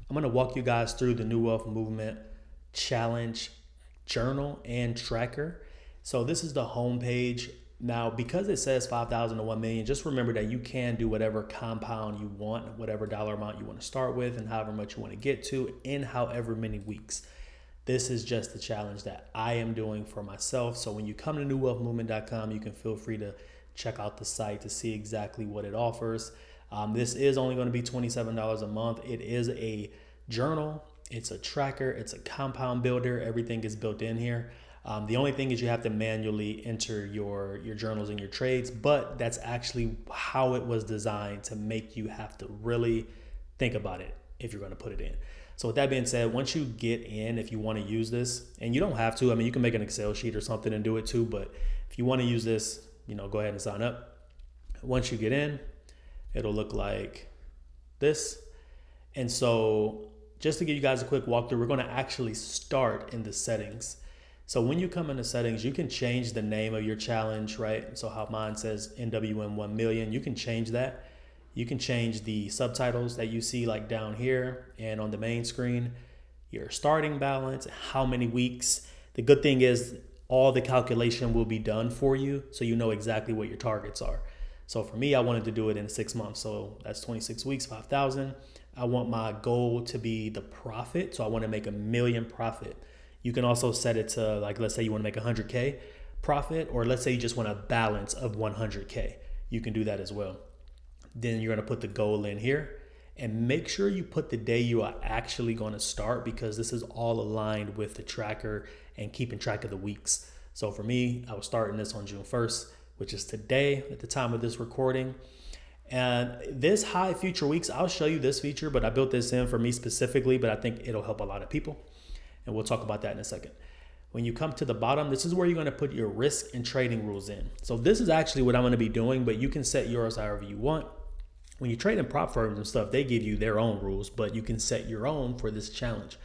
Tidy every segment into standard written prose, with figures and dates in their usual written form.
I'm going to walk you guys through the New Wealth Movement Challenge journal and tracker. So this is the home page. Now, because it says 5,000 to 1 million, just remember that you can do whatever compound you want, whatever dollar amount you want to start with, and however much you want to get to in however many weeks. This is just the challenge that I am doing for myself. So when you come to newwealthmovement.com, you can feel free to check out the site to see exactly what it offers. This is only going to be $27 a month. It is a journal, it's a tracker, it's a compound builder. Everything is built in here. The only thing is you have to manually enter your journals and your trades, but that's actually how it was designed, to make you have to really think about it if you're going to put it in. So with that being said, once you get in, if you want to use this, and you don't have to, I mean, you can make an Excel sheet or something and do it too, but if you want to use this, go ahead and sign up. Once you get in, it'll look like this. And so just to give you guys a quick walkthrough, we're going to actually start in the settings. So when you come into settings, you can change the name of your challenge, right? So how mine says NWM 1 million, you can change that. You can change the subtitles that you see like down here and on the main screen, your starting balance, how many weeks. The good thing is all the calculation will be done for you, so you know exactly what your targets are. So for me, I wanted to do it in 6 months. So that's 26 weeks, 5,000. I want my goal to be the profit. So I want to make $1 million profit. You can also set it to, like, let's say you want to make 100K profit, or let's say you just want a balance of 100K. You can do that as well. Then you're going to put the goal in here, and make sure you put the day you are actually going to start, because this is all aligned with the tracker and keeping track of the weeks. So for me, I was starting this on June 1st, which is today at the time of this recording. And this high future weeks, I'll show you this feature, but I built this in for me specifically, but I think it'll help a lot of people. And we'll talk about that in a second. When you come to the bottom, this is where you're going to put your risk and trading rules in. So this is actually what I'm going to be doing, but you can set yours however you want. When you trade in prop firms and stuff, they give you their own rules, but you can set your own for this challenge.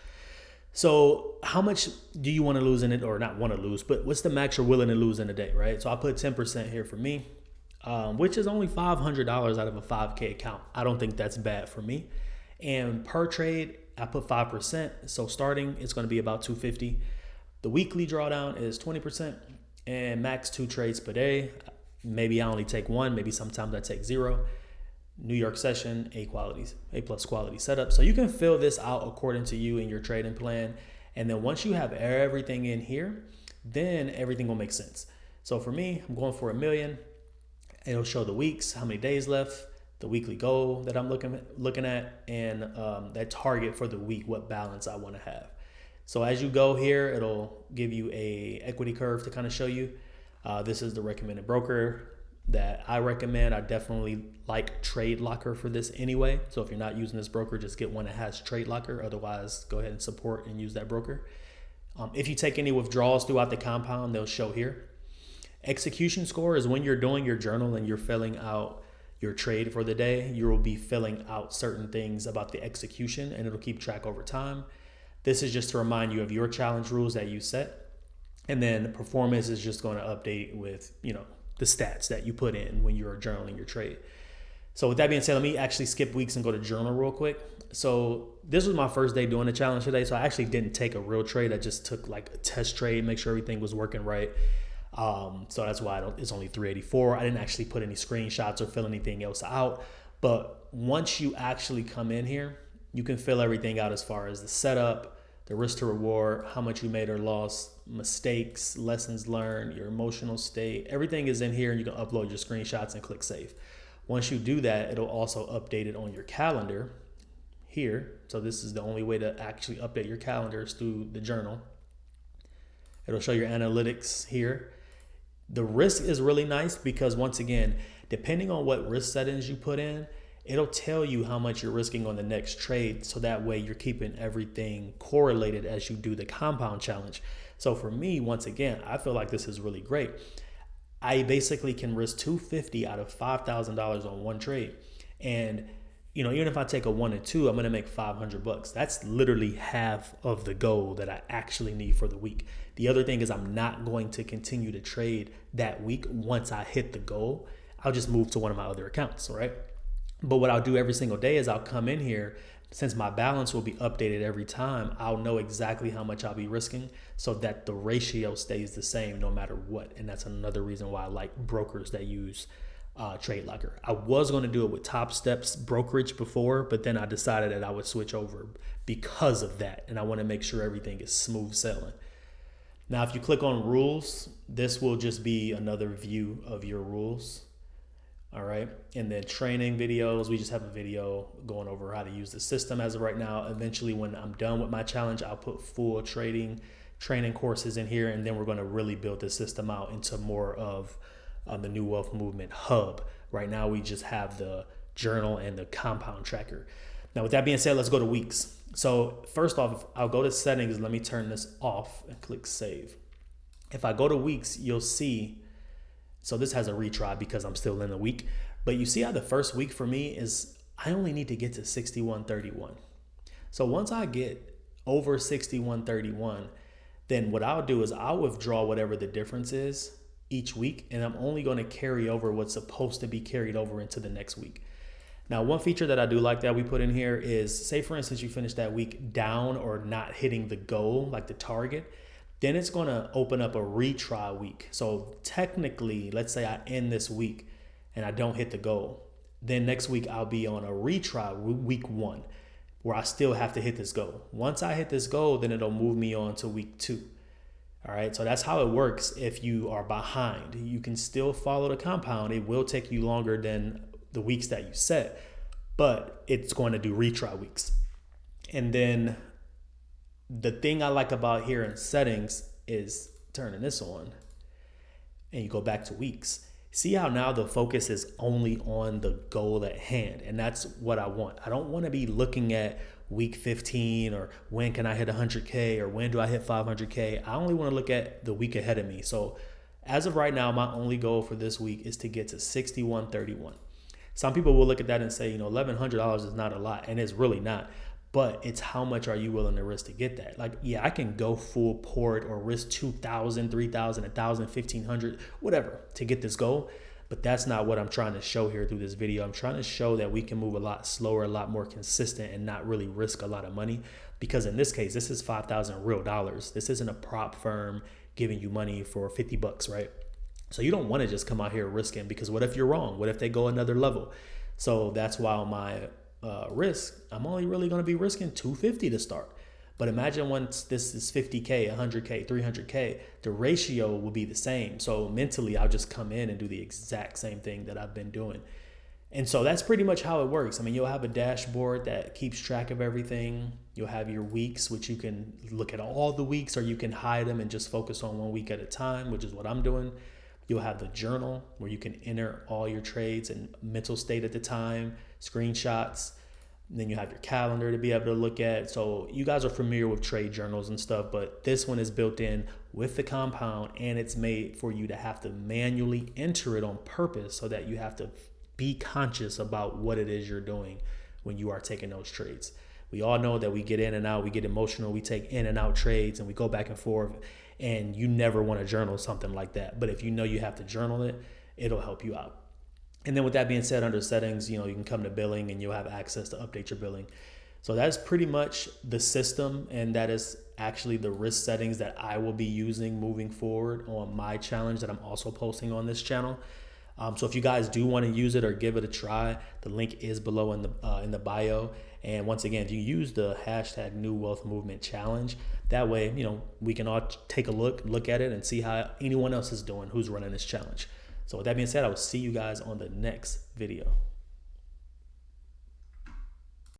So how much do you want to lose in it, or not want to lose, but what's the max you're willing to lose in a day, right? So I put 10% here for me, which is only $500 out of a 5K account. I don't think that's bad for me. And per trade, I put 5%. So starting, it's going to be about $250. The weekly drawdown is 20%, and max 2 trades per day. Maybe I only take 1, maybe sometimes I take 0. New York session, A plus quality setup. So you can fill this out according to you and your trading plan. And then once you have everything in here, then everything will make sense. So for me, I'm going for $1 million. It'll show the weeks, how many days left, the weekly goal that I'm looking at, and that target for the week, what balance I want to have. So as you go here, it'll give you a equity curve to kind of show you. This is the recommended broker that I recommend. I definitely like Trade Locker for this anyway. So if you're not using this broker, just get one that has Trade Locker. Otherwise, go ahead and support and use that broker. If you take any withdrawals throughout the compound, they'll show here. Execution score is when you're doing your journal and you're filling out your trade for the day. You will be filling out certain things about the execution, and it'll keep track over time. This is just to remind you of your challenge rules that you set. And then performance is just going to update with, the stats that you put in when you're journaling your trade. So with that being said, let me actually skip weeks and go to journal real quick. So this was my first day doing the challenge today. So I actually didn't take a real trade. I just took like a test trade, make sure everything was working right. So that's why it's only 384. I didn't actually put any screenshots or fill anything else out. But once you actually come in here, you can fill everything out as far as the setup, the risk to reward, how much you made or lost, mistakes, lessons learned, your emotional state. Everything is in here, and you can upload your screenshots and click save. Once you do that, it'll also update it on your calendar here. So this is the only way to actually update your calendars through the journal. It'll show your analytics here. The risk is really nice because, once again, depending on what risk settings you put in, it'll tell you how much you're risking on the next trade. So that way you're keeping everything correlated as you do the compound challenge. So for me, once again, I feel like this is really great. I basically can risk $250 out of $5,000 on one trade. And, even if I take a 1 and 2, I'm going to make $500. That's literally half of the goal that I actually need for the week. The other thing is I'm not going to continue to trade that week. Once I hit the goal, I'll just move to one of my other accounts, right? But what I'll do every single day is I'll come in here, Since my balance will be updated every time, I'll know exactly how much I'll be risking so that the ratio stays the same no matter what. And that's another reason why I like brokers that use Trade Locker. I was going to do it with Top Steps brokerage before, but then I decided that I would switch over because of that. And I want to make sure everything is smooth sailing. Now, if you click on rules, this will just be another view of your rules. All right. And then training videos, we just have a video going over how to use the system as of right now. Eventually, when I'm done with my challenge, I'll put full training courses in here. And then we're going to really build the system out into more of the New Wealth Movement hub. Right now, we just have the journal and the compound tracker. Now, with that being said, let's go to weeks. So first off, I'll go to settings. Let me turn this off and click save. If I go to weeks, you'll see. So this has a retry because I'm still in the week. But you see how the first week for me is I only need to get to 61.31. So once I get over 61.31, then what I'll do is I'll withdraw whatever the difference is each week. And I'm only going to carry over what's supposed to be carried over into the next week. Now, one feature that I do like that we put in here is, say, for instance, you finish that week down or not hitting the goal, like the target. Then it's going to open up a retry week. So technically, let's say I end this week and I don't hit the goal. Then next week I'll be on a retry week 1 where I still have to hit this goal. Once I hit this goal, then it'll move me on to week 2. All right. So that's how it works. If you are behind, you can still follow the compound. It will take you longer than the weeks that you set, but it's going to do retry weeks. And then the thing I like about here in settings is turning this on and you go back to weeks. See how now the focus is only on the goal at hand. And that's what I want. I don't want to be looking at week 15 or when can I hit 100K or when do I hit 500K. I only want to look at the week ahead of me. So as of right now, my only goal for this week is to get to 61.31. Some people will look at that and say, $1,100 is not a lot. And it's really not. But it's how much are you willing to risk to get that? Like, yeah, I can go full port or risk 2,000, 3,000, 1,000, 1,500, whatever to get this goal. But that's not what I'm trying to show here through this video. I'm trying to show that we can move a lot slower, a lot more consistent, and not really risk a lot of money. Because in this case, this is 5,000 real dollars. This isn't a prop firm giving you money for $50, right? So you don't want to just come out here risking, because what if you're wrong? What if they go another level? So that's why on my risk, I'm only really going to be risking $250 to start. But imagine once this is 50K, 100K, 300K, the ratio will be the same. So mentally, I'll just come in and do the exact same thing that I've been doing. And so that's pretty much how it works. I mean, you'll have a dashboard that keeps track of everything. You'll have your weeks, which you can look at all the weeks, or you can hide them and just focus on one week at a time, which is what I'm doing. You'll have the journal where you can enter all your trades and mental state at the time, screenshots. And then you have your calendar to be able to look at. So you guys are familiar with trade journals and stuff, but this one is built in with the compound, and it's made for you to have to manually enter it on purpose so that you have to be conscious about what it is you're doing when you are taking those trades. We all know that we get in and out, we get emotional, we take in and out trades and we go back and forth, and you never want to journal something like that. But if you know you have to journal it, it'll help you out. And then with that being said, under settings, you can come to billing and you'll have access to update your billing. So that's pretty much the system, and that is actually the risk settings that I will be using moving forward on my challenge that I'm also posting on this channel. So if you guys do want to use it or give it a try, the link is below in the bio. And once again, if you use the hashtag New Wealth Movement Challenge, that way, we can all take a look at it and see how anyone else is doing who's running this challenge. So with that being said, I will see you guys on the next video.